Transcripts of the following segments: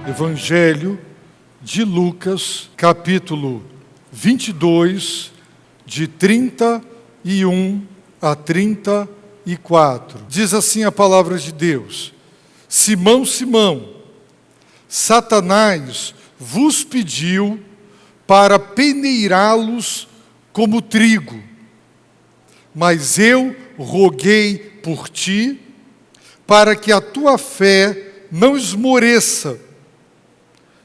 Evangelho de Lucas, capítulo 22, de 31 a 34. Diz assim a palavra de Deus: Simão, Simão, Satanás vos pediu para peneirá-los como trigo, mas eu roguei por ti, para que a tua fé não esmoreça.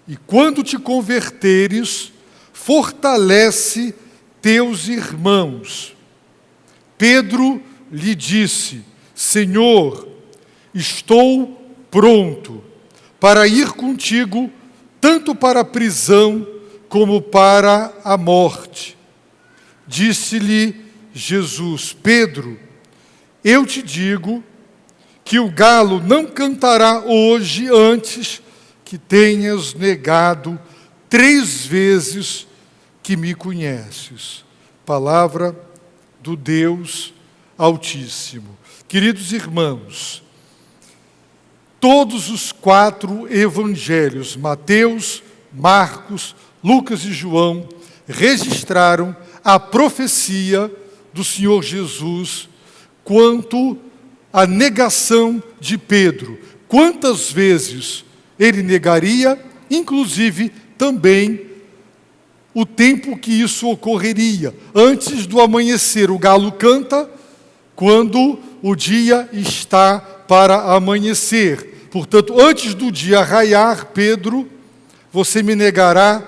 E quando te converteres, fortalece teus irmãos. Pedro lhe disse: Senhor, estou pronto para ir contigo, tanto para a prisão como para a morte. Disse-lhe Jesus: Pedro, eu te digo que o galo não cantará hoje antes que tenhas negado 3 vezes que me conheces. Palavra do Deus Altíssimo. Queridos irmãos, todos os 4 evangelhos, Mateus, Marcos, Lucas e João, registraram a profecia do Senhor Jesus quanto à negação de Pedro. Quantas vezes ele negaria, inclusive também o tempo que isso ocorreria. Antes do amanhecer, o galo canta quando o dia está para amanhecer. Portanto, antes do dia raiar, Pedro, você me negará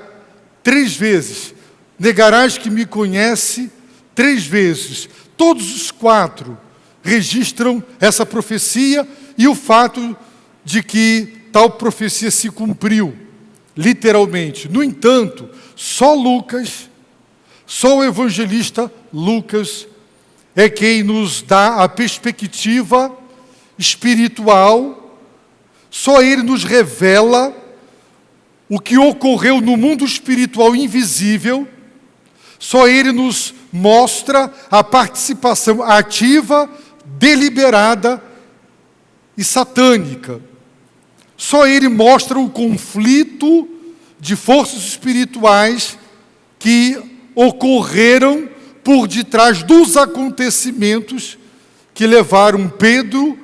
3 vezes. Negarás que me conhece 3 vezes. Todos os 4 registram essa profecia e o fato de que tal profecia se cumpriu, literalmente. No entanto, só o evangelista Lucas é quem nos dá a perspectiva espiritual, só ele nos revela o que ocorreu no mundo espiritual invisível, só ele nos mostra a participação ativa, deliberada e satânica. Só ele mostra o conflito de forças espirituais que ocorreram por detrás dos acontecimentos que levaram Pedro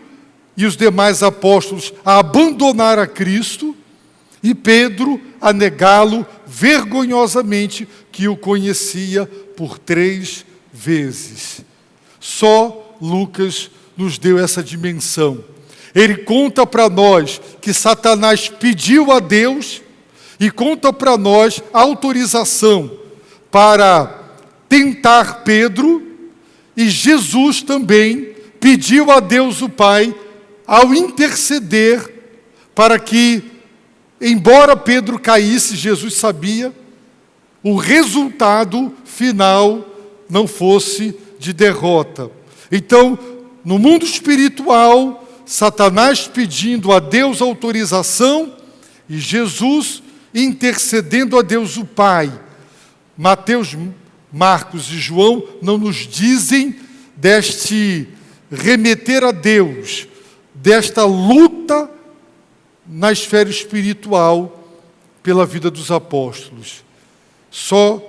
e os demais apóstolos a abandonar a Cristo e Pedro a negá-lo vergonhosamente, que o conhecia por 3 vezes. Só Lucas nos deu essa dimensão. Ele conta para nós que Satanás pediu a Deus e conta para nós a autorização para tentar Pedro, e Jesus também pediu a Deus o Pai ao interceder para que, embora Pedro caísse, Jesus sabia, o resultado final não fosse de derrota. Então, no mundo espiritual, Satanás pedindo a Deus autorização e Jesus intercedendo a Deus o Pai. Mateus, Marcos e João não nos dizem deste remeter a Deus, desta luta na esfera espiritual pela vida dos apóstolos. Só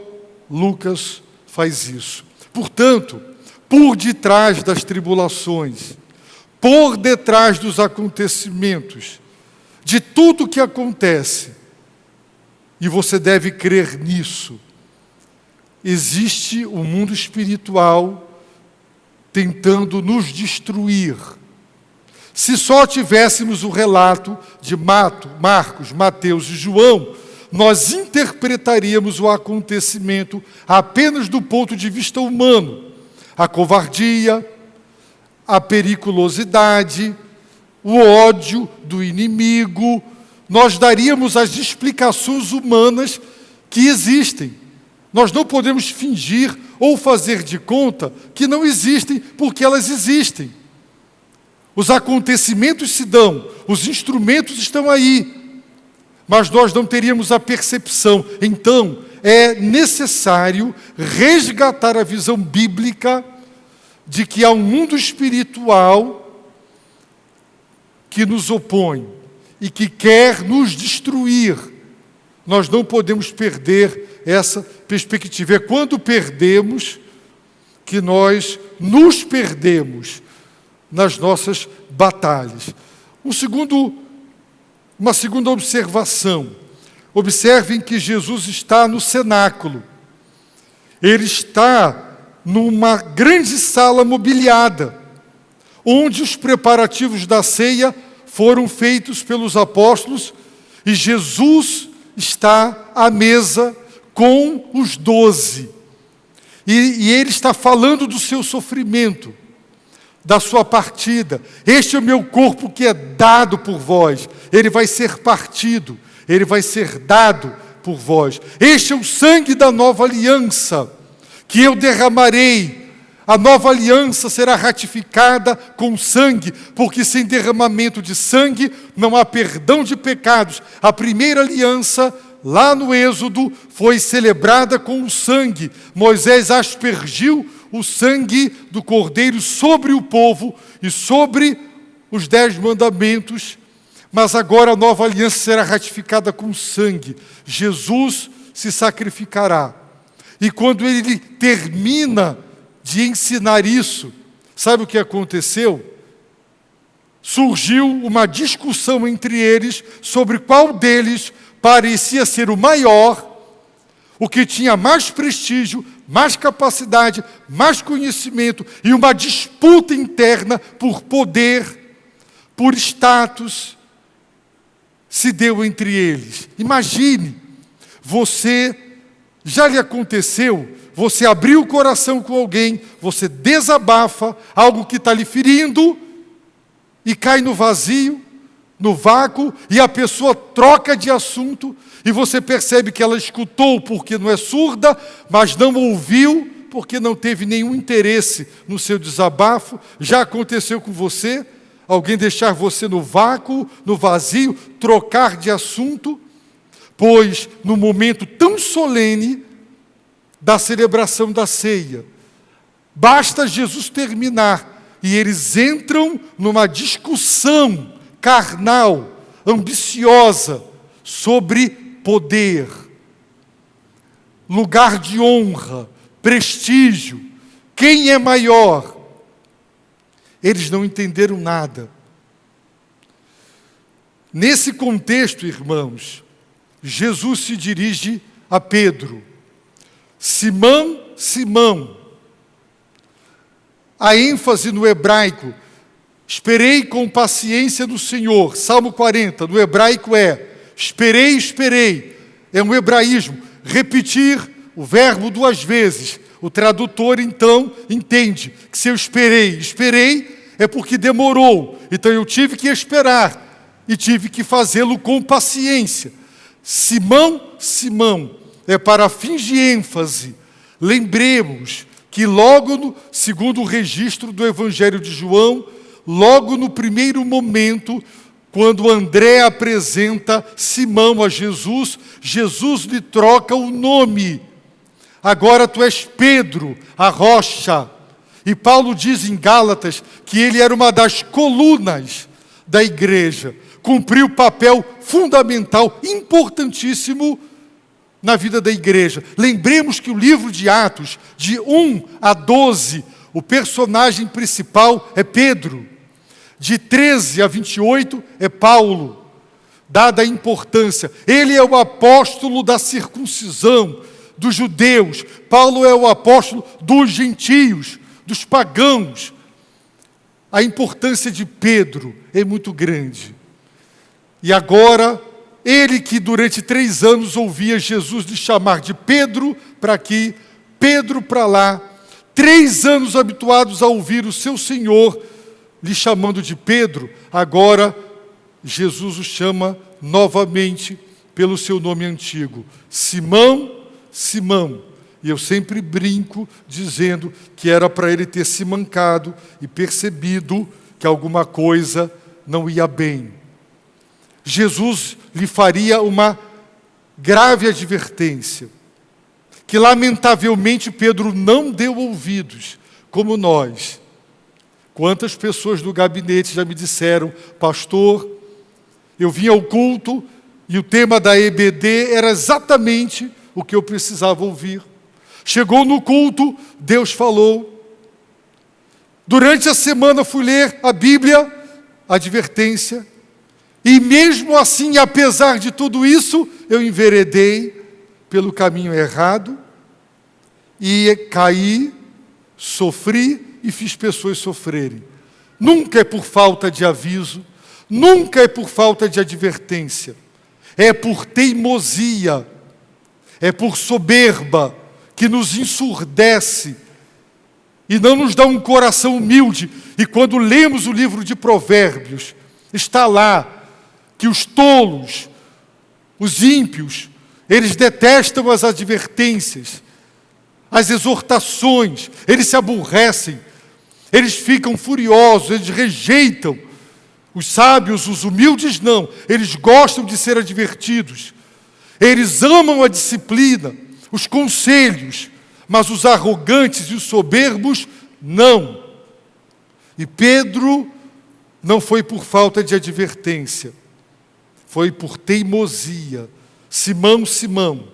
Lucas faz isso. Portanto, por detrás das tribulações, por detrás dos acontecimentos, de tudo que acontece, e você deve crer nisso, existe um mundo espiritual tentando nos destruir. Se só tivéssemos o relato de Marcos, Mateus e João, nós interpretaríamos o acontecimento apenas do ponto de vista humano. A covardia, a periculosidade, o ódio do inimigo. Nós daríamos as explicações humanas que existem. Nós não podemos fingir ou fazer de conta que não existem, porque elas existem. Os acontecimentos se dão, os instrumentos estão aí, mas nós não teríamos a percepção. Então, é necessário resgatar a visão bíblica de que há um mundo espiritual que nos opõe e que quer nos destruir. Nós não podemos perder essa perspectiva. É quando perdemos que nós nos perdemos nas nossas batalhas. Uma segunda observação. Observem que Jesus está no cenáculo. Ele está numa grande sala mobiliada, onde os preparativos da ceia foram feitos pelos apóstolos, e Jesus está à mesa com os 12. E ele está falando do seu sofrimento, da sua partida. Este é o meu corpo que é dado por vós. Ele vai ser partido, ele vai ser dado por vós. Este é o sangue da nova aliança, que eu derramarei. A nova aliança será ratificada com sangue, porque sem derramamento de sangue não há perdão de pecados. A primeira aliança, lá no Êxodo, foi celebrada com o sangue. Moisés aspergiu o sangue do cordeiro sobre o povo e sobre os 10 mandamentos, mas agora a nova aliança será ratificada com sangue. Jesus se sacrificará. E quando ele termina de ensinar isso, sabe o que aconteceu? Surgiu uma discussão entre eles sobre qual deles parecia ser o maior, o que tinha mais prestígio, mais capacidade, mais conhecimento, e uma disputa interna por poder, por status, se deu entre eles. Imagine, já lhe aconteceu, você abriu o coração com alguém, você desabafa algo que está lhe ferindo, e cai no vazio, no vácuo, e a pessoa troca de assunto, e você percebe que ela escutou porque não é surda, mas não ouviu porque não teve nenhum interesse no seu desabafo. Já aconteceu com você? Alguém deixar você no vácuo, no vazio, trocar de assunto? Pois, no momento tão solene da celebração da ceia, basta Jesus terminar, e eles entram numa discussão carnal, ambiciosa, sobre poder, lugar de honra, prestígio, quem é maior. Eles não entenderam nada. Nesse contexto, irmãos, Jesus se dirige a Pedro. Simão, Simão. A ênfase no hebraico, esperei com paciência no Senhor. Salmo 40, no hebraico é esperei, esperei. É um hebraísmo. Repetir o verbo 2 vezes. O tradutor, então, entende que se eu esperei é porque demorou. Então eu tive que esperar e tive que fazê-lo com paciência. Simão, Simão, é para fins de ênfase. Lembremos que logo, segundo o registro do Evangelho de João, logo no primeiro momento, quando André apresenta Simão a Jesus, Jesus lhe troca o nome. Agora tu és Pedro, a rocha. E Paulo diz em Gálatas que ele era uma das colunas da igreja. Cumpriu papel fundamental, importantíssimo na vida da igreja. Lembremos que o livro de Atos, de 1 a 12, o personagem principal é Pedro. De 13 a 28 é Paulo. Dada a importância, ele é o apóstolo da circuncisão, dos judeus. Paulo é o apóstolo dos gentios, dos pagãos. A importância de Pedro é muito grande. E agora, ele que durante 3 anos ouvia Jesus lhe chamar de Pedro para aqui, Pedro para lá, 3 anos habituados a ouvir o seu Senhor lhe chamando de Pedro, agora Jesus o chama novamente pelo seu nome antigo, Simão, Simão. E eu sempre brinco dizendo que era para ele ter se mancado e percebido que alguma coisa não ia bem. Jesus lhe faria uma grave advertência, que lamentavelmente Pedro não deu ouvidos, como nós. Quantas pessoas do gabinete já me disseram, pastor, Eu vim ao culto e o tema da EBD era exatamente o que eu precisava ouvir. Chegou no culto, Deus falou. Durante a semana fui ler a Bíblia, advertência. E mesmo assim, apesar de tudo isso, eu enveredei pelo caminho errado e caí, sofri e fiz pessoas sofrerem. Nunca é por falta de aviso, nunca é por falta de advertência. É por teimosia, é por soberba que nos ensurdece e não nos dá um coração humilde. E quando lemos o livro de Provérbios, está lá que os tolos, os ímpios, eles detestam as advertências, as exortações, eles se aborrecem, eles ficam furiosos, eles rejeitam. Os sábios, os humildes não, eles gostam de ser advertidos, eles amam a disciplina, os conselhos, mas os arrogantes e os soberbos não. E Pedro não foi por falta de advertência, foi por teimosia. Simão, Simão,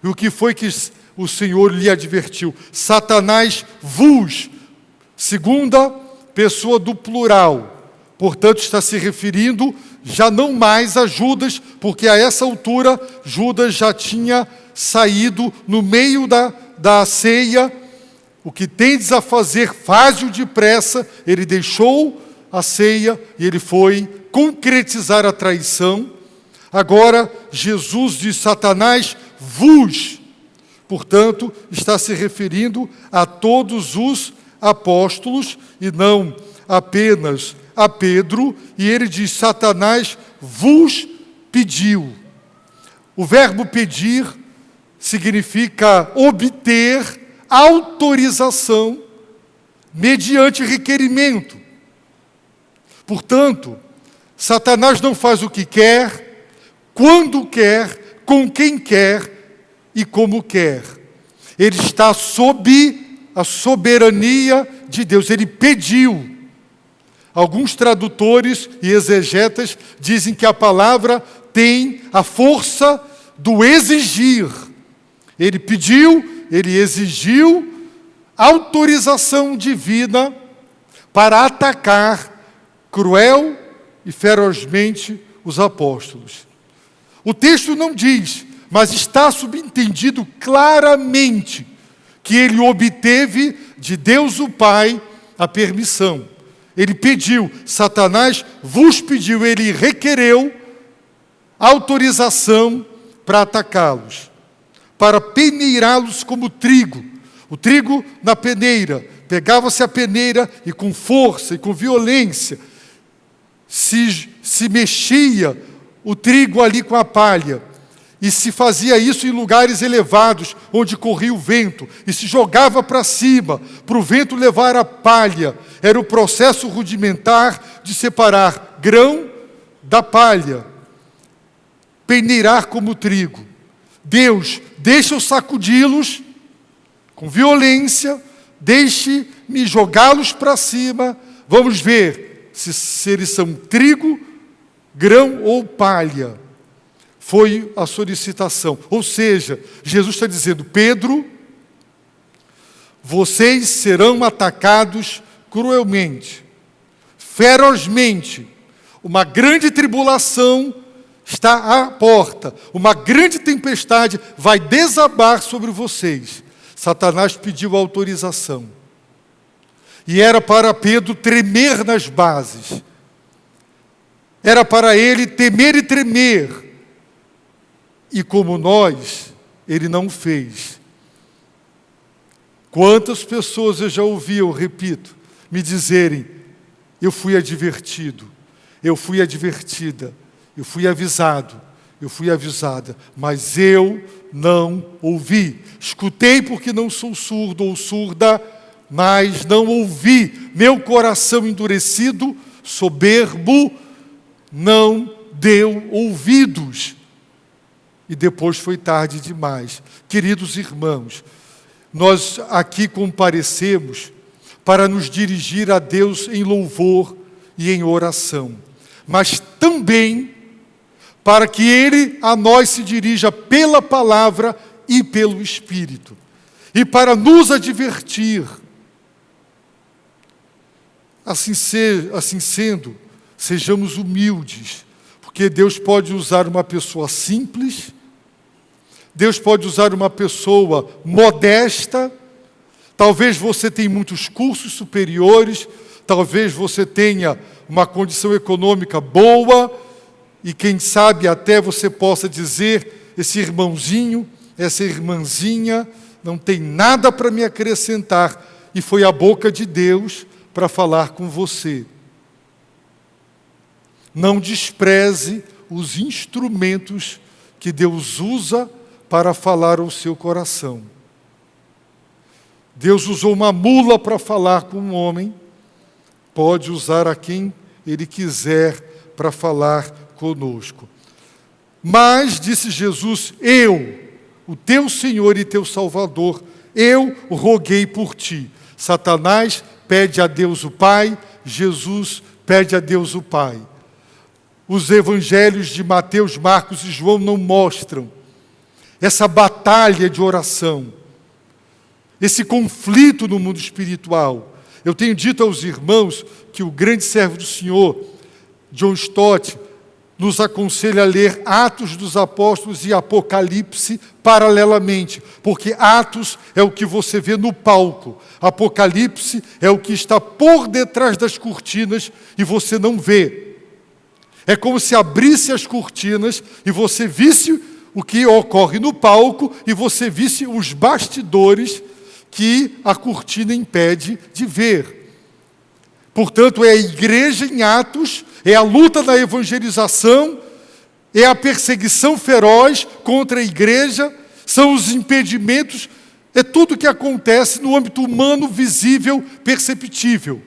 e o que foi que o Senhor lhe advertiu? Satanás vos, segunda pessoa do plural. Portanto, está se referindo já não mais a Judas, porque a essa altura Judas já tinha saído no meio da ceia. O que tendes a fazer, faze-o depressa. Ele deixou a ceia e ele foi concretizar a traição. Agora, Jesus diz: Satanás vos. Portanto, está se referindo a todos os apóstolos e não apenas a Pedro. E ele diz: Satanás vos pediu. O verbo pedir significa obter autorização mediante requerimento. Portanto, Satanás não faz o que quer, quando quer, com quem quer e como quer. Ele está sob a soberania de Deus. Ele pediu. Alguns tradutores e exegetas dizem que a palavra tem a força do exigir. Ele pediu, ele exigiu autorização divina para atacar cruel e ferozmente os apóstolos. O texto não diz, mas está subentendido claramente que ele obteve de Deus o Pai a permissão. Ele pediu, Satanás vos pediu, ele requereu autorização para atacá-los, para peneirá-los como trigo. O trigo na peneira, pegava-se a peneira e com força e com violência se mexia o trigo ali com a palha. E se fazia isso em lugares elevados, onde corria o vento, e se jogava para cima, para o vento levar a palha. Era o processo rudimentar de separar grão da palha, peneirar como trigo. Deus, deixa eu sacudi-los com violência, deixe-me jogá-los para cima, vamos ver se eles são trigo, grão ou palha. Foi a solicitação. Ou seja, Jesus está dizendo: Pedro, vocês serão atacados cruelmente, ferozmente. Uma grande tribulação está à porta. Uma grande tempestade vai desabar sobre vocês. Satanás pediu autorização. E era para Pedro tremer nas bases. Era para ele temer e tremer. E como nós, ele não fez. Quantas pessoas eu já ouvi, eu repito, me dizerem: eu fui advertido, eu fui advertida, eu fui avisado, eu fui avisada, mas eu não ouvi. Escutei porque não sou surdo ou surda, mas não ouvi. Meu coração endurecido, soberbo, não deu ouvidos. E depois foi tarde demais. Queridos irmãos, nós aqui comparecemos para nos dirigir a Deus em louvor e em oração. Mas também para que Ele a nós se dirija pela palavra e pelo Espírito, e para nos advertir. Assim sendo, sejamos humildes, porque Deus pode usar uma pessoa simples, Deus pode usar uma pessoa modesta. Talvez você tenha muitos cursos superiores, talvez você tenha uma condição econômica boa, e quem sabe até você possa dizer, esse irmãozinho, essa irmãzinha, não tem nada para me acrescentar, e foi a boca de Deus para falar com você. Não despreze os instrumentos que Deus usa para falar ao seu coração. Deus usou uma mula para falar com um homem, pode usar a quem Ele quiser para falar conosco. Mas, disse Jesus, eu, o teu Senhor e teu Salvador, eu roguei por ti. Satanás pede a Deus o Pai, Jesus pede a Deus o Pai. Os evangelhos de Mateus, Marcos e João não mostram essa batalha de oração, esse conflito no mundo espiritual. Eu tenho dito aos irmãos que o grande servo do Senhor, John Stott, nos aconselha a ler Atos dos Apóstolos e Apocalipse paralelamente, porque Atos é o que você vê no palco, Apocalipse é o que está por detrás das cortinas e você não vê. É como se abrisse as cortinas e você visse o que ocorre no palco e você visse os bastidores que a cortina impede de ver. Portanto, é a igreja em Atos, é a luta da evangelização, é a perseguição feroz contra a igreja, são os impedimentos, é tudo que acontece no âmbito humano, visível, perceptível.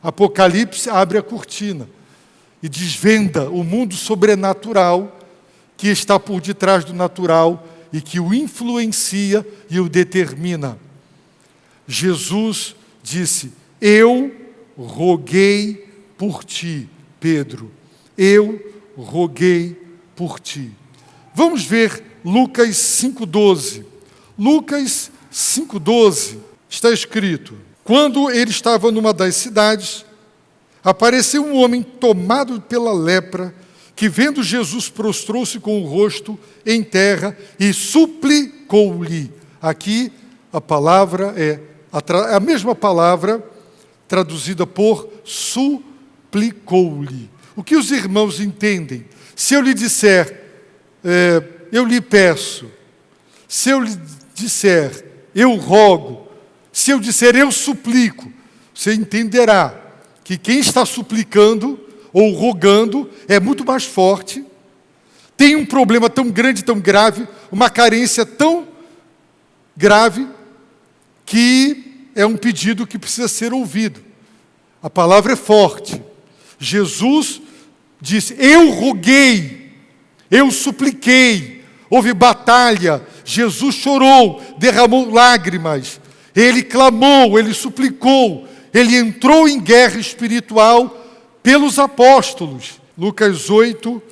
Apocalipse abre a cortina e desvenda o mundo sobrenatural que está por detrás do natural e que o influencia e o determina. Jesus disse, eu roguei por ti, Pedro, eu roguei por ti. Vamos ver Lucas 5,12. Lucas 5,12 está escrito, quando ele estava numa das cidades, apareceu um homem tomado pela lepra, que vendo Jesus prostrou-se com o rosto em terra e suplicou-lhe. Aqui a palavra é a mesma palavra traduzida por suplicou-lhe. O que os irmãos entendem? Se eu lhe disser, eu lhe peço, se eu lhe disser, eu rogo, se eu disser, eu suplico, você entenderá que quem está suplicando ou rogando é muito mais forte, tem um problema tão grande, tão grave, uma carência tão grave, que é um pedido que precisa ser ouvido. A palavra é forte. Jesus disse, eu roguei, eu supliquei, houve batalha, Jesus chorou, derramou lágrimas, ele clamou, ele suplicou, ele entrou em guerra espiritual pelos apóstolos. Lucas 8,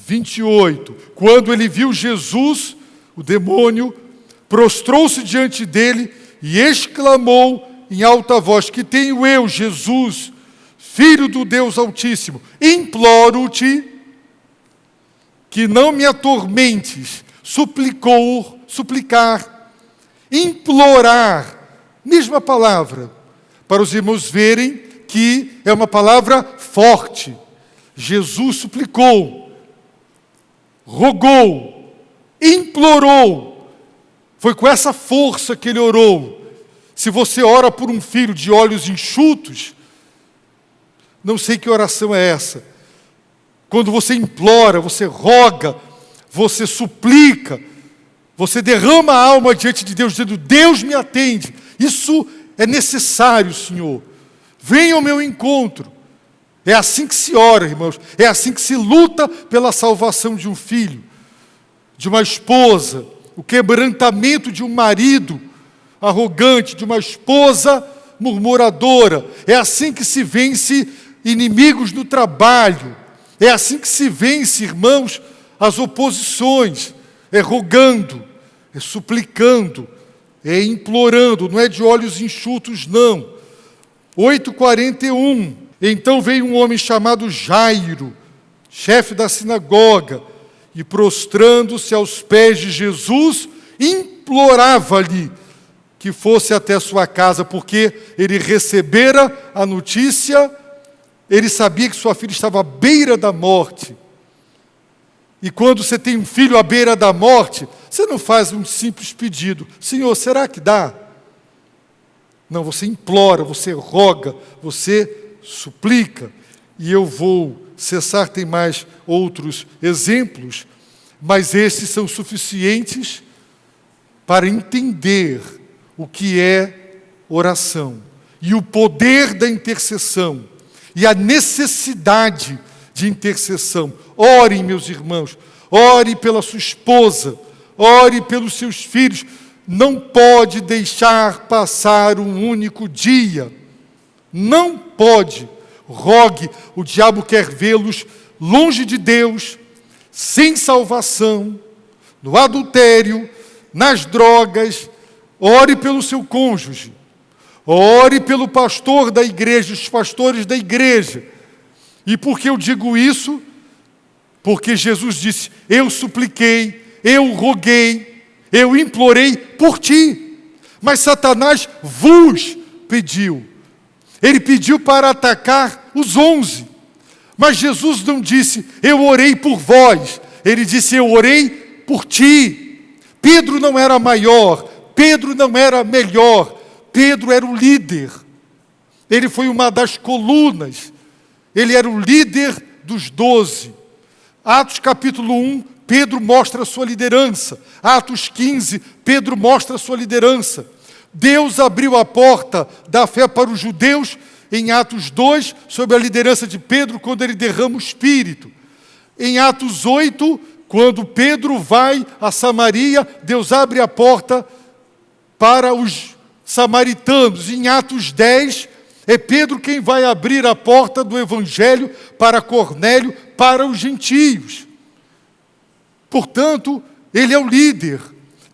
28. Quando ele viu Jesus, o demônio, prostrou-se diante dele e exclamou em alta voz, que tenho eu, Jesus, Filho do Deus Altíssimo, imploro-te que não me atormentes. Suplicar, implorar, mesma palavra, para os irmãos verem que é uma palavra forte. Jesus suplicou, rogou, implorou. Foi com essa força que ele orou. Se você ora por um filho de olhos enxutos, não sei que oração é essa. Quando você implora, você roga, você suplica, você derrama a alma diante de Deus, dizendo, Deus me atende. Isso é necessário, Senhor. Venha ao meu encontro. É assim que se ora, irmãos. É assim que se luta pela salvação de um filho, de uma esposa, o quebrantamento de um marido arrogante, de uma esposa murmuradora. É assim que se vence inimigos no trabalho. É assim que se vence, irmãos, as oposições, é rogando, é suplicando, é implorando, não é de olhos enxutos, não. 8:41, então veio um homem chamado Jairo, chefe da sinagoga, e prostrando-se aos pés de Jesus, implorava-lhe que fosse até sua casa, porque ele recebera a notícia, ele sabia que sua filha estava à beira da morte. E quando você tem um filho à beira da morte, você não faz um simples pedido: Senhor, será que dá? Não, você implora, você roga, você suplica. E eu vou cessar, tem mais outros exemplos, mas esses são suficientes para entender o que é oração, e o poder da intercessão, e a necessidade de intercessão. Orem, meus irmãos, ore pela sua esposa, ore pelos seus filhos. Não pode deixar passar um único dia. Não pode. Rogue, o diabo quer vê-los longe de Deus, sem salvação, no adultério, nas drogas. Ore pelo seu cônjuge, ore pelo pastor da igreja, os pastores da igreja. E por que eu digo isso? Porque Jesus disse: eu supliquei, eu roguei, eu implorei por ti. Mas Satanás vos pediu. Ele pediu para atacar os 11. Mas Jesus não disse: eu orei por vós. Ele disse: eu orei por ti. Pedro não era maior, Pedro não era melhor, Pedro era o líder. Ele foi uma das colunas, ele era o líder dos 12. Atos capítulo 1, Pedro mostra a sua liderança. Atos 15, Pedro mostra a sua liderança. Deus abriu a porta da fé para os judeus em Atos 2, sob a liderança de Pedro, quando ele derrama o Espírito. Em Atos 8, quando Pedro vai a Samaria, Deus abre a porta para os samaritanos. Em Atos 10, é Pedro quem vai abrir a porta do Evangelho para Cornélio, para os gentios. Portanto, ele é o líder.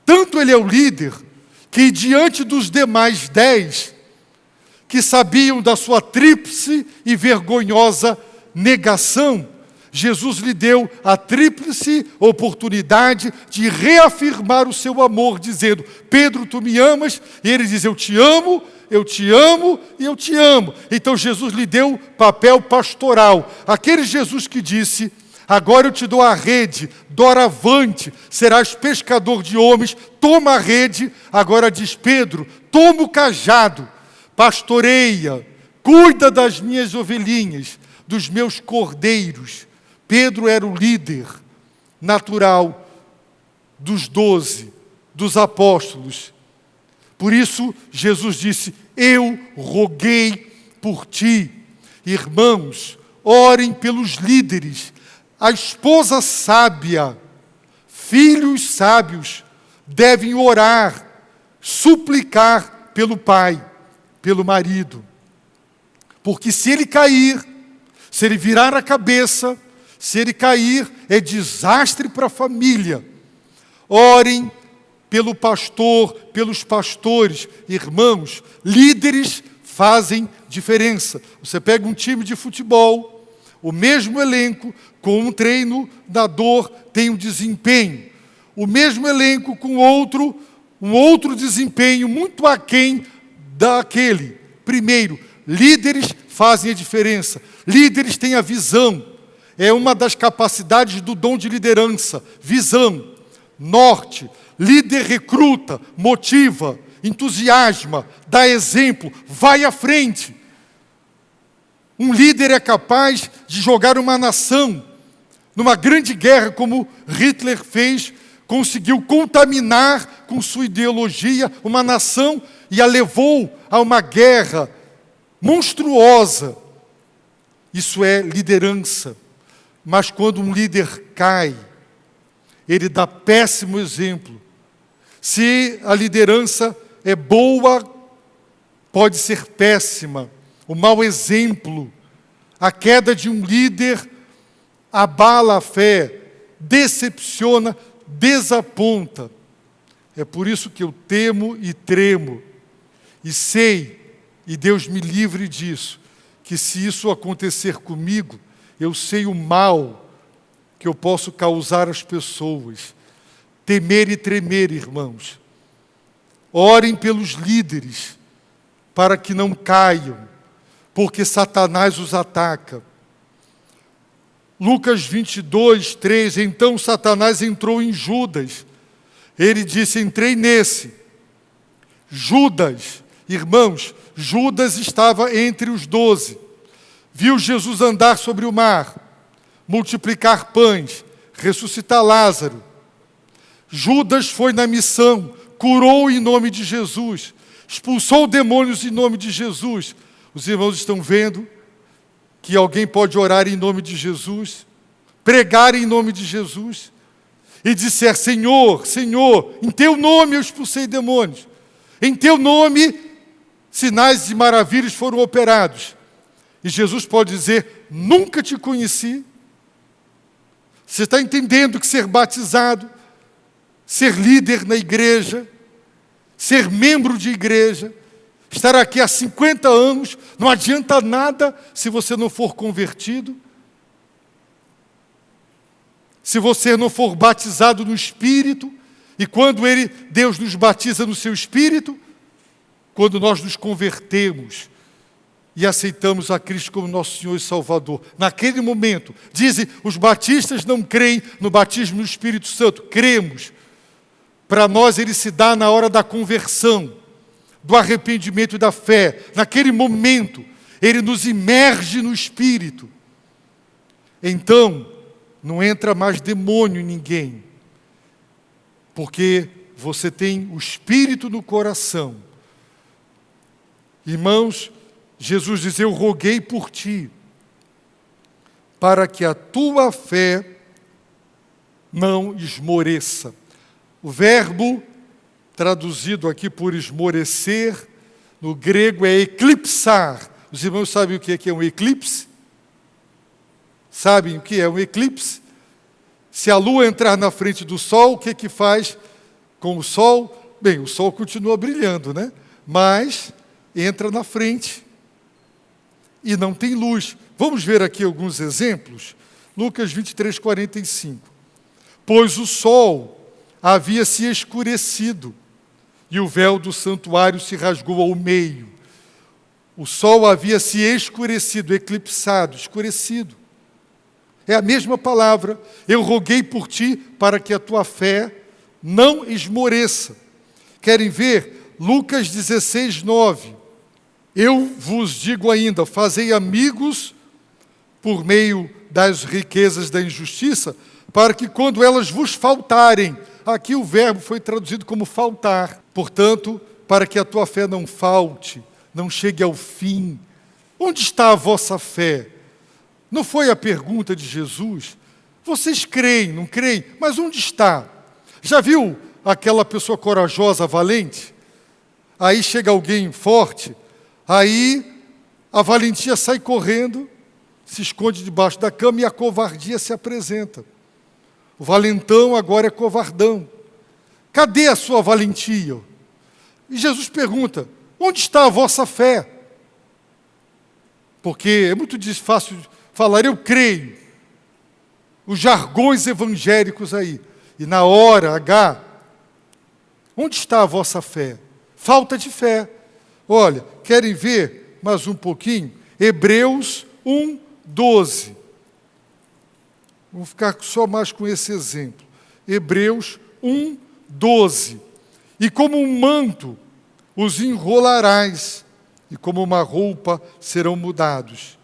Tanto ele é o líder, que diante dos demais 10, que sabiam da sua tríplice e vergonhosa negação, Jesus lhe deu a tríplice oportunidade de reafirmar o seu amor, dizendo: Pedro, tu me amas? E ele diz: eu te amo, eu te amo e eu te amo. Então Jesus lhe deu papel pastoral. Aquele Jesus que disse: agora eu te dou a rede, doravante, serás pescador de homens, toma a rede. Agora diz Pedro: toma o cajado, pastoreia, cuida das minhas ovelhinhas, dos meus cordeiros. Pedro era o líder natural dos 12, dos apóstolos. Por isso, Jesus disse: eu roguei por ti. Irmãos, orem pelos líderes. A esposa sábia, filhos sábios, devem orar, suplicar pelo pai, pelo marido. Porque se ele cair, se ele virar a cabeça, se ele cair, é desastre para a família. Orem pelo pastor, pelos pastores. Irmãos, líderes fazem diferença. Você pega um time de futebol, o mesmo elenco, com um treinador tem um desempenho. O mesmo elenco com um outro desempenho muito aquém daquele. Primeiro, líderes fazem a diferença. Líderes têm a visão. É uma das capacidades do dom de liderança. Visão, norte. Líder recruta, motiva, entusiasma, dá exemplo, vai à frente. Um líder é capaz de jogar uma nação numa grande guerra, como Hitler fez, conseguiu contaminar com sua ideologia uma nação e a levou a uma guerra monstruosa. Isso é liderança. Mas quando um líder cai, ele dá péssimo exemplo. Se a liderança é boa, pode ser péssima. O mau exemplo, a queda de um líder abala a fé decepciona, desaponta. É por isso que eu temo e tremo. E sei, e Deus me livre disso, que se isso acontecer comigo, eu sei o mal que eu posso causar às pessoas. Temer e tremer, irmãos. Orem pelos líderes, para que não caiam, porque Satanás os ataca. Lucas 22, 3, então Satanás entrou em Judas. Ele disse, entrei nesse. Judas, irmãos, Judas estava entre os 12. Viu Jesus andar sobre o mar, multiplicar pães, ressuscitar Lázaro. Judas foi na missão, curou em nome de Jesus, expulsou demônios em nome de Jesus. Os irmãos estão vendo que alguém pode orar em nome de Jesus, pregar em nome de Jesus, e disser, Senhor, Senhor, em Teu nome eu expulsei demônios. Em Teu nome, sinais e maravilhas foram operados. E Jesus pode dizer, nunca te conheci. Você está entendendo que ser batizado, ser líder na igreja, ser membro de igreja, estar aqui há 50 anos, não adianta nada se você não for convertido, se você não for batizado no Espírito, e quando Deus nos batiza no seu Espírito, quando nós nos convertemos e aceitamos a Cristo como nosso Senhor e Salvador. Naquele momento, dizem, os batistas não creem no batismo no Espírito Santo, cremos. Para nós ele se dá na hora da conversão, do arrependimento e da fé. Naquele momento, ele nos imerge no Espírito. Então, não entra mais demônio em ninguém, porque você tem o Espírito no coração. Irmãos, Jesus diz, eu roguei por ti, para que a tua fé não esmoreça. O verbo traduzido aqui por esmorecer, no grego é eclipsar. Os irmãos sabem o que é um eclipse? Sabem o que é um eclipse? Se a lua entrar na frente do sol, o que faz com o sol? Bem, o sol continua brilhando, né? Mas entra na frente e não tem luz. Vamos ver aqui alguns exemplos. Lucas 23, 45. Pois o sol havia se escurecido e o véu do santuário se rasgou ao meio. O sol havia se escurecido, eclipsado, escurecido. É a mesma palavra. Eu roguei por ti para que a tua fé não esmoreça. Querem ver? Lucas 16, 9. Eu vos digo ainda, fazei amigos por meio das riquezas da injustiça, para que quando elas vos faltarem, aqui o verbo foi traduzido como faltar, portanto, para que a tua fé não falte, não chegue ao fim. Onde está a vossa fé? Não foi a pergunta de Jesus? Vocês creem, não creem? Mas onde está? Já viu aquela pessoa corajosa, valente? Aí chega alguém forte, aí a valentia sai correndo, se esconde debaixo da cama e a covardia se apresenta. O valentão agora é covardão. Cadê a sua valentia? E Jesus pergunta, onde está a vossa fé? Porque é muito fácil falar, eu creio. Os jargões evangélicos aí. E na hora H, onde está a vossa fé? Falta de fé. Olha, querem ver mais um pouquinho? Hebreus 1, 12. Vou ficar só mais com esse exemplo. Hebreus 1, 12. E como um manto os enrolarás, e como uma roupa serão mudados.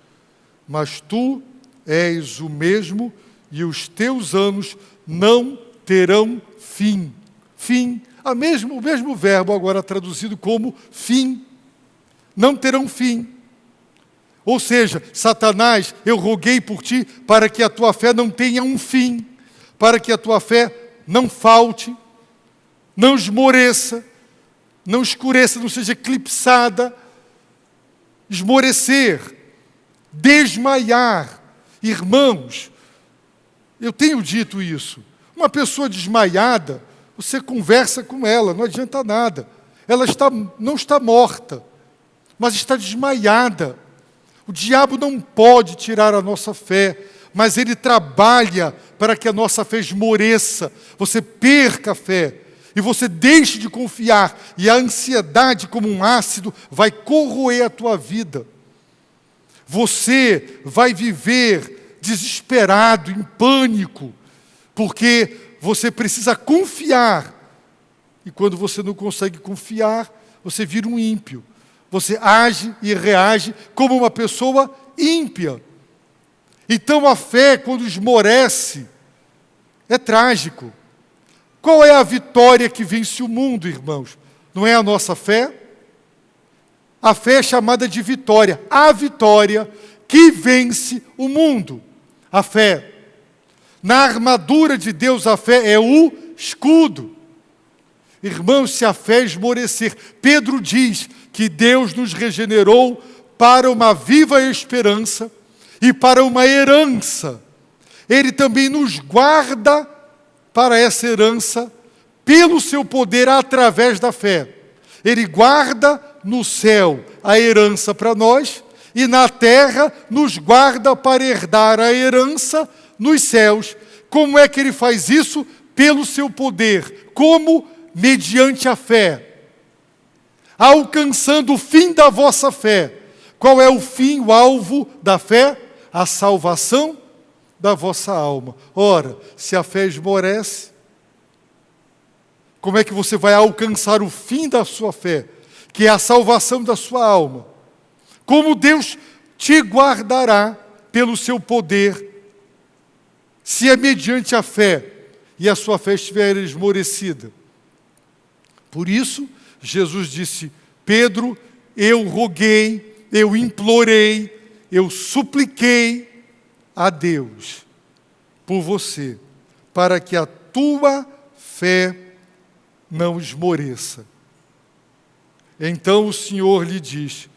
Mas tu és o mesmo, e os teus anos não terão fim. Fim. O mesmo verbo agora traduzido como fim. Não terão fim. Ou seja, Satanás, eu roguei por ti para que a tua fé não tenha um fim, para que a tua fé não falte, não esmoreça, não escureça, não seja eclipsada, esmorecer, desmaiar. Irmãos, Eu tenho dito isso. Uma pessoa desmaiada, você conversa com ela, não adianta nada. Ela não está morta, mas está desmaiada. O diabo não pode tirar a nossa fé, mas ele trabalha para que a nossa fé esmoreça, você perca a fé, e você deixe de confiar, e a ansiedade, como um ácido, vai corroer a tua vida. Você vai viver desesperado, em pânico, porque você precisa confiar. E quando você não consegue confiar, você vira um ímpio. Você age e reage como uma pessoa ímpia. Então a fé, quando esmorece, é trágico. Qual é a vitória que vence o mundo, irmãos? Não é a nossa fé? A fé é chamada de vitória. A vitória que vence o mundo. A fé. Na armadura de Deus, a fé é o escudo. Irmãos, se a fé esmorecer, Pedro diz que Deus nos regenerou para uma viva esperança e para uma herança. Ele também nos guarda para essa herança pelo seu poder através da fé. Ele guarda no céu a herança para nós e na terra nos guarda para herdar a herança nos céus. Como é que ele faz isso? Pelo seu poder. Como? Mediante a fé. Alcançando o fim da vossa fé. Qual é o fim, o alvo da fé? A salvação da vossa alma. Ora, se a fé esmorece, como é que você vai alcançar o fim da sua fé? Que é a salvação da sua alma. Como Deus te guardará pelo seu poder, se é mediante a fé e a sua fé estiver esmorecida. Por isso, Jesus disse: Pedro, eu roguei, eu implorei, eu supliquei a Deus por você, para que a tua fé não esmoreça. Então o Senhor lhe diz: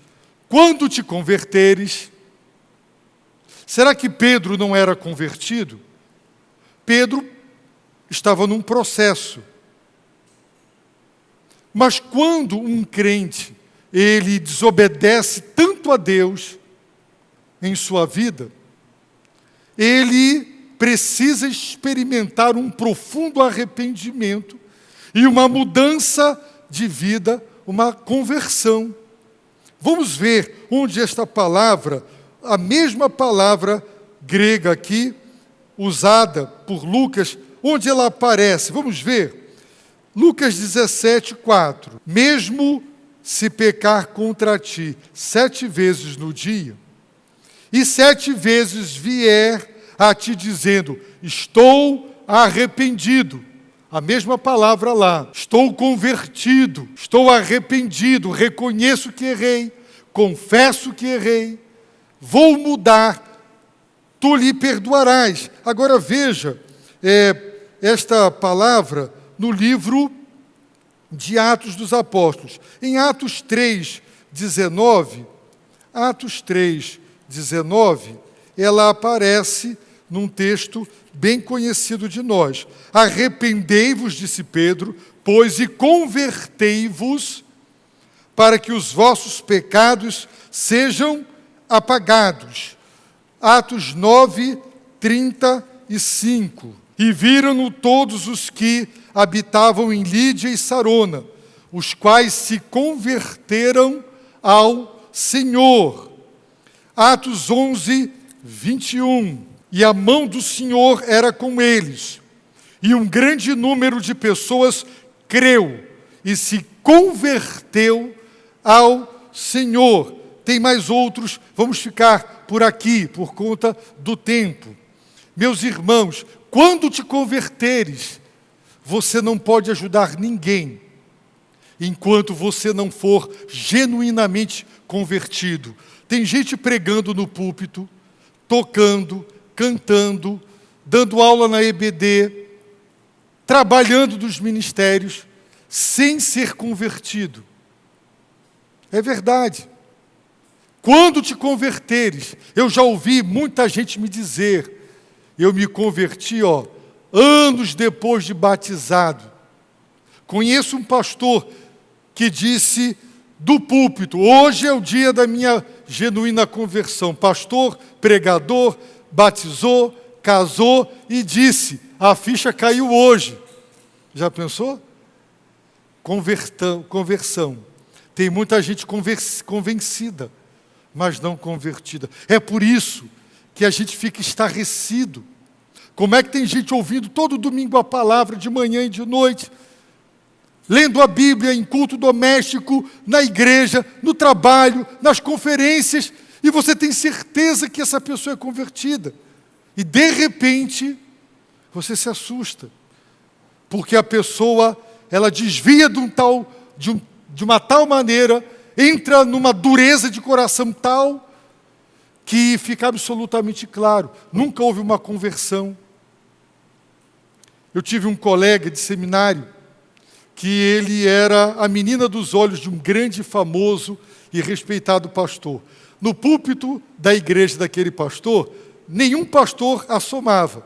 quando te converteres. Será que Pedro não era convertido? Pedro estava num processo. Mas quando um crente, ele desobedece tanto a Deus em sua vida, ele precisa experimentar um profundo arrependimento e uma mudança de vida, uma conversão. Vamos ver onde esta palavra, a mesma palavra grega aqui, usada por Lucas, onde ela aparece. Vamos ver. Lucas 17, 4. Mesmo se pecar contra ti 7 vezes no dia, e 7 vezes vier a ti dizendo: estou arrependido. A mesma palavra lá. Estou convertido, estou arrependido, reconheço que errei, confesso que errei, vou mudar, tu lhe perdoarás. Agora veja, esta palavra no livro de Atos dos Apóstolos. Em Atos 3, 19, ela aparece num texto bem conhecido de nós. Arrependei-vos, disse Pedro, pois e convertei-vos para que os vossos pecados sejam apagados. Atos 9, 35. E viram-no todos os que habitavam em Lídia e Sarona, os quais se converteram ao Senhor. Atos 11, 21. E a mão do Senhor era com eles, e um grande número de pessoas creu e se converteu ao Senhor. Tem mais outros, vamos ficar por aqui, por conta do tempo. Meus irmãos, quando te converteres, você não pode ajudar ninguém, enquanto você não for genuinamente convertido. Tem gente pregando no púlpito, tocando, cantando, dando aula na EBD, trabalhando nos ministérios, sem ser convertido. É verdade. Quando te converteres, eu já ouvi muita gente me dizer Eu me converti, anos depois de batizado. Conheço um pastor que disse do púlpito: hoje é o dia da minha genuína conversão. Pastor, pregador, batizou, casou e disse: a ficha caiu hoje. Já pensou? Conversão. Tem muita gente convencida, mas não convertida. É por isso que a gente fica estarrecido. Como é que tem gente ouvindo todo domingo a palavra, de manhã e de noite, lendo a Bíblia em culto doméstico, na igreja, no trabalho, nas conferências, e você tem certeza que essa pessoa é convertida. E de repente, você se assusta, porque a pessoa, ela desvia de uma tal maneira, entra numa dureza de coração tal, que fica absolutamente claro, nunca houve uma conversão. Eu tive um colega de seminário, que ele era a menina dos olhos de um grande, famoso e respeitado pastor. No púlpito da igreja daquele pastor, nenhum pastor assomava,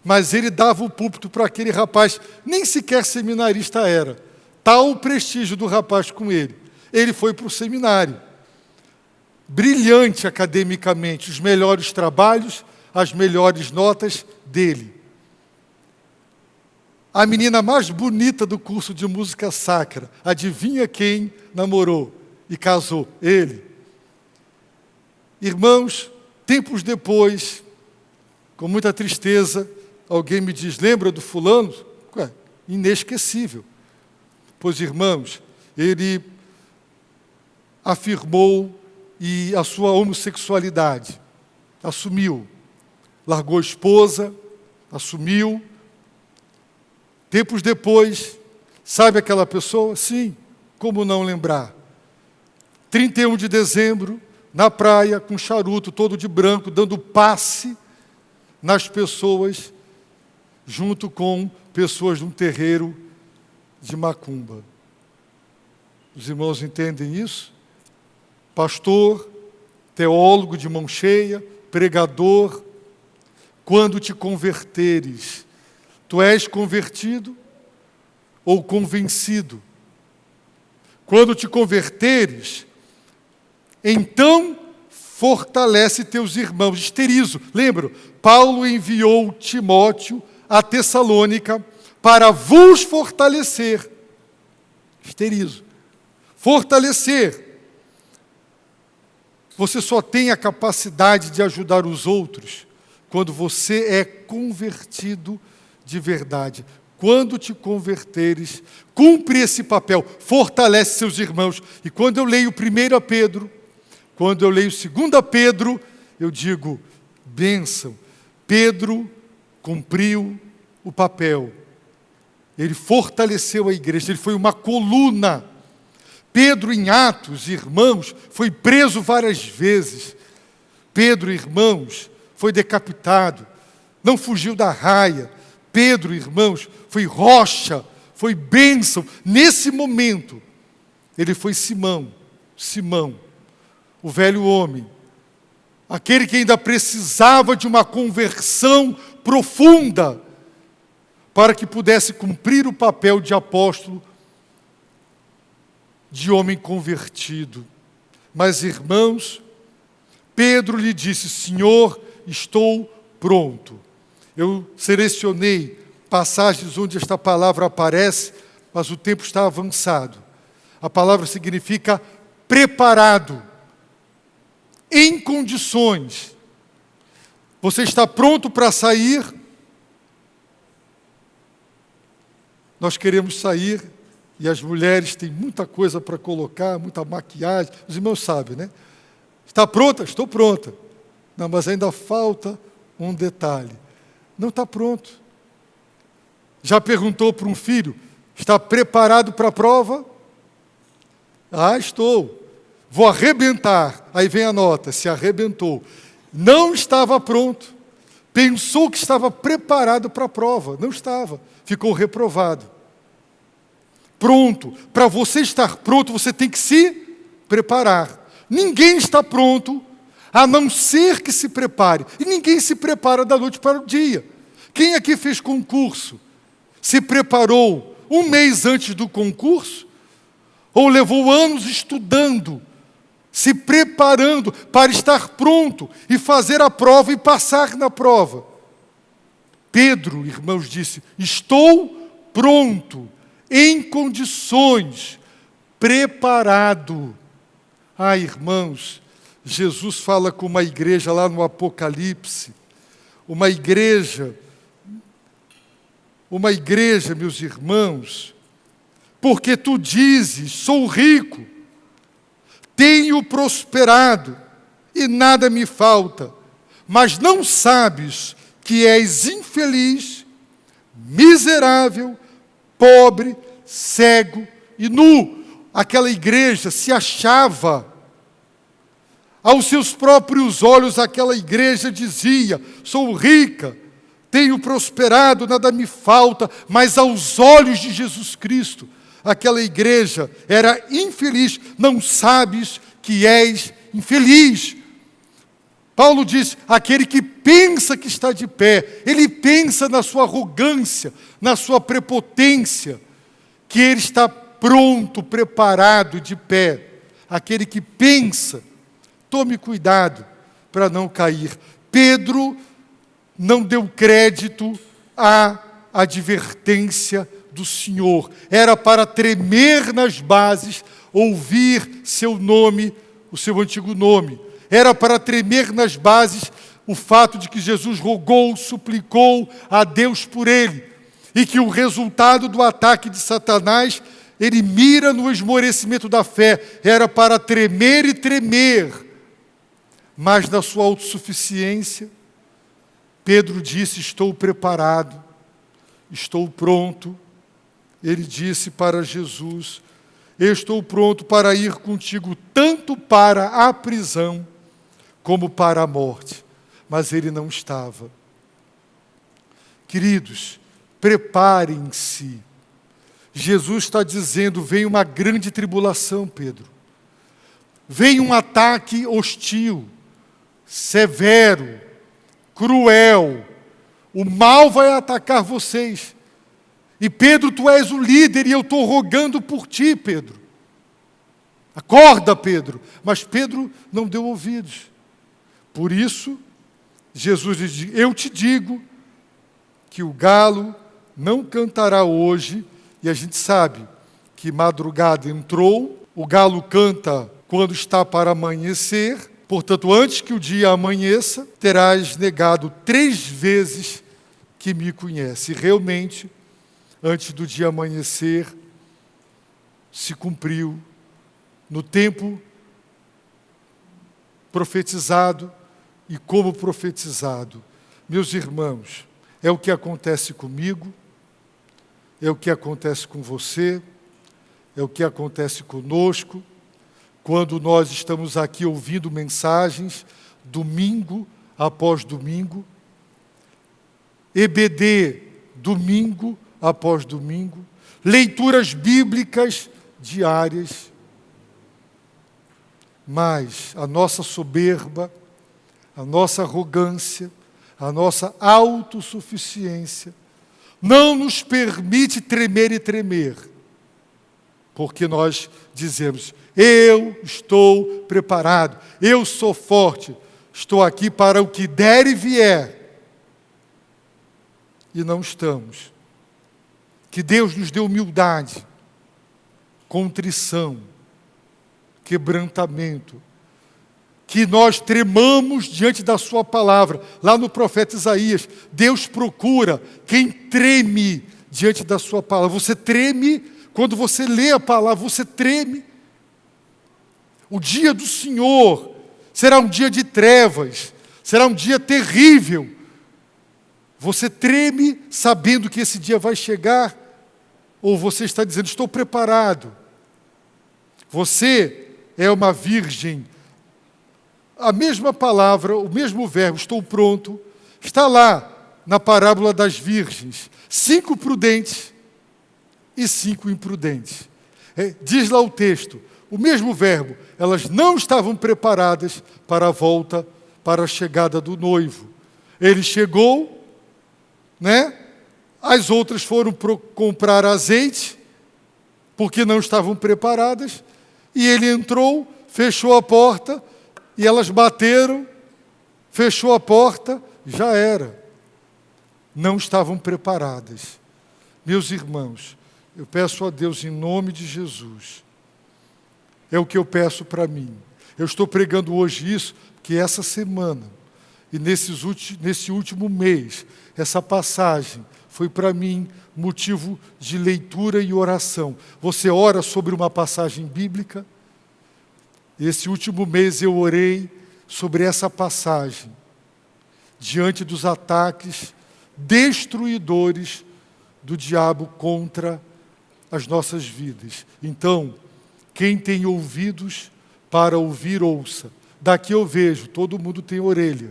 mas ele dava o púlpito para aquele rapaz, nem sequer seminarista era. Tal o prestígio do rapaz com ele. Ele foi para o seminário. Brilhante academicamente, os melhores trabalhos, as melhores notas dele. A menina mais bonita do curso de música sacra, adivinha quem namorou e casou? Ele. Irmãos, tempos depois, com muita tristeza, alguém me diz: lembra do fulano? Inesquecível. Pois, irmãos, ele afirmou a sua homossexualidade, assumiu, largou a esposa, assumiu. Tempos depois, sabe aquela pessoa? Sim, como não lembrar? 31 de dezembro, na praia, com charuto, todo de branco, dando passe nas pessoas, junto com pessoas de um terreiro de macumba. Os irmãos entendem isso? Pastor, teólogo de mão cheia, pregador, quando te converteres, tu és convertido ou convencido? Quando te converteres, então fortalece teus irmãos. Esterizo. Lembra? Paulo enviou Timóteo a Tessalônica para vos fortalecer. Esterizo. Fortalecer. Você só tem a capacidade de ajudar os outros quando você é convertido de verdade. Quando te converteres, cumpre esse papel, fortalece seus irmãos. E quando eu leio 1 Pedro, quando eu leio 2 Pedro, eu digo: bênção. Pedro cumpriu o papel. Ele fortaleceu a igreja, ele foi uma coluna. Pedro, em Atos, irmãos, foi preso várias vezes. Pedro, irmãos, foi decapitado, não fugiu da raia. Pedro, irmãos, foi rocha, foi bênção. Nesse momento, ele foi Simão, o velho homem, aquele que ainda precisava de uma conversão profunda para que pudesse cumprir o papel de apóstolo, de homem convertido. Mas, irmãos, Pedro lhe disse: Senhor, estou pronto. Eu selecionei passagens onde esta palavra aparece, mas o tempo está avançado. A palavra significa preparado, em condições. Você está pronto para sair? Nós queremos sair, e as mulheres têm muita coisa para colocar, muita maquiagem. Os irmãos sabem, né? Está pronta? Estou pronta. Não, mas ainda falta um detalhe. Não está pronto. Já perguntou para um filho: está preparado para a prova? Ah, estou. Vou arrebentar. Aí vem a nota: se arrebentou. Não estava pronto. Pensou que estava preparado para a prova. Não estava. Ficou reprovado. Pronto. Para você estar pronto, você tem que se preparar. Ninguém está pronto a não ser que se prepare. E ninguém se prepara da noite para o dia. Quem aqui fez concurso? Se preparou um mês antes do concurso? Ou levou anos estudando, se preparando para estar pronto e fazer a prova e passar na prova? Pedro, irmãos, disse: estou pronto, em condições, preparado. Ah, irmãos, Jesus fala com uma igreja lá no Apocalipse, uma igreja, meus irmãos, porque tu dizes: sou rico, tenho prosperado e nada me falta, mas não sabes que és infeliz, miserável, pobre, cego e nu. Aquela igreja se achava, aos seus próprios olhos, aquela igreja dizia: sou rica, tenho prosperado, nada me falta, mas aos olhos de Jesus Cristo, aquela igreja era infeliz. Não sabes que és infeliz. Paulo diz: aquele que pensa que está de pé, ele pensa na sua arrogância, na sua prepotência, que ele está pronto, preparado, de pé. Aquele que pensa, tome cuidado para não cair. Pedro não deu crédito à advertência do Senhor. Era para tremer nas bases, ouvir seu nome, o seu antigo nome. Era para tremer nas bases o fato de que Jesus rogou, suplicou a Deus por ele, e que o resultado do ataque de Satanás, ele mira no esmorecimento da fé. Era para tremer e tremer. Mas na sua autossuficiência, Pedro disse: estou preparado, estou pronto. Ele disse para Jesus: estou pronto para ir contigo, tanto para a prisão, como para a morte. Mas ele não estava. Queridos, preparem-se. Jesus está dizendo: vem uma grande tribulação, Pedro. Vem um ataque hostil, severo, cruel. O mal vai atacar vocês. E Pedro, tu és o líder e eu estou rogando por ti, Pedro. Acorda, Pedro. Mas Pedro não deu ouvidos. Por isso, Jesus diz: eu te digo que o galo não cantará hoje. E a gente sabe que madrugada entrou, o galo canta quando está para amanhecer. Portanto, antes que o dia amanheça, terás negado 3 vezes que me conhece. E realmente, antes do dia amanhecer, se cumpriu no tempo profetizado e como profetizado. Meus irmãos, é o que acontece comigo, é o que acontece com você, é o que acontece conosco, quando nós estamos aqui ouvindo mensagens, domingo após domingo, EBD, domingo após domingo, leituras bíblicas diárias, mas a nossa soberba, a nossa arrogância, a nossa autossuficiência não nos permite tremer e tremer, porque nós dizemos: eu estou preparado, eu sou forte, estou aqui para o que der e vier. E não estamos. Que Deus nos dê humildade, contrição, quebrantamento, que nós tremamos diante da sua palavra. Lá no profeta Isaías, Deus procura quem treme diante da sua palavra. Você treme quando você lê a palavra, você treme. O dia do Senhor será um dia de trevas, será um dia terrível. Você treme sabendo que esse dia vai chegar? Ou você está dizendo: estou preparado? Você é uma virgem. A mesma palavra, o mesmo verbo, estou pronto, está lá na parábola das virgens. 5 prudentes e 5 imprudentes. Diz lá o texto: o mesmo verbo, elas não estavam preparadas para a volta, para a chegada do noivo. Ele chegou, né? As outras foram comprar azeite, porque não estavam preparadas, e ele entrou, fechou a porta, e elas bateram, fechou a porta, já era. Não estavam preparadas. Meus irmãos, eu peço a Deus em nome de Jesus, é o que eu peço para mim. Eu estou pregando hoje isso, porque essa semana, e nesse último mês, essa passagem foi para mim motivo de leitura e oração. Você ora sobre uma passagem bíblica? Esse último mês eu orei sobre essa passagem, diante dos ataques destruidores do diabo contra as nossas vidas. Então, quem tem ouvidos para ouvir, ouça. Daqui eu vejo, todo mundo tem orelha.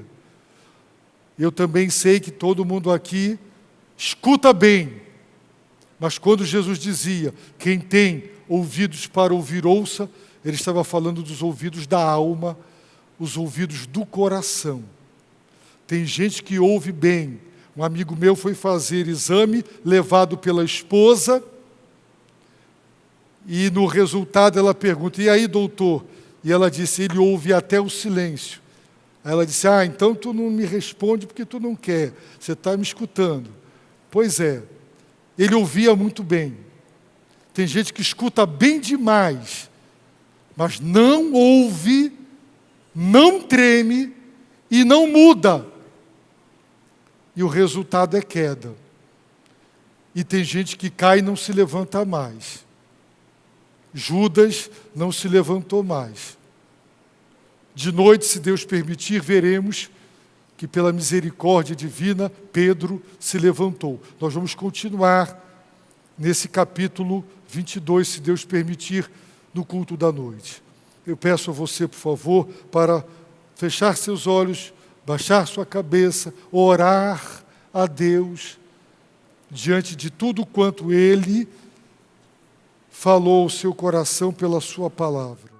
Eu também sei que todo mundo aqui escuta bem. Mas quando Jesus dizia, quem tem ouvidos para ouvir, ouça, ele estava falando dos ouvidos da alma, os ouvidos do coração. Tem gente que ouve bem. Um amigo meu foi fazer exame, levado pela esposa, e no resultado ela pergunta, e aí, doutor? E ela disse, ele ouve até o silêncio. Aí ela disse, então tu não me responde porque tu não quer, você está me escutando. Pois é, ele ouvia muito bem. Tem gente que escuta bem demais, mas não ouve, não treme e não muda. E o resultado é queda. E tem gente que cai e não se levanta mais. Judas não se levantou mais. De noite, se Deus permitir, veremos que pela misericórdia divina, Pedro se levantou. Nós vamos continuar nesse capítulo 22, se Deus permitir, no culto da noite. Eu peço a você, por favor, para fechar seus olhos, baixar sua cabeça, orar a Deus diante de tudo quanto Ele falou ao seu coração pela sua palavra.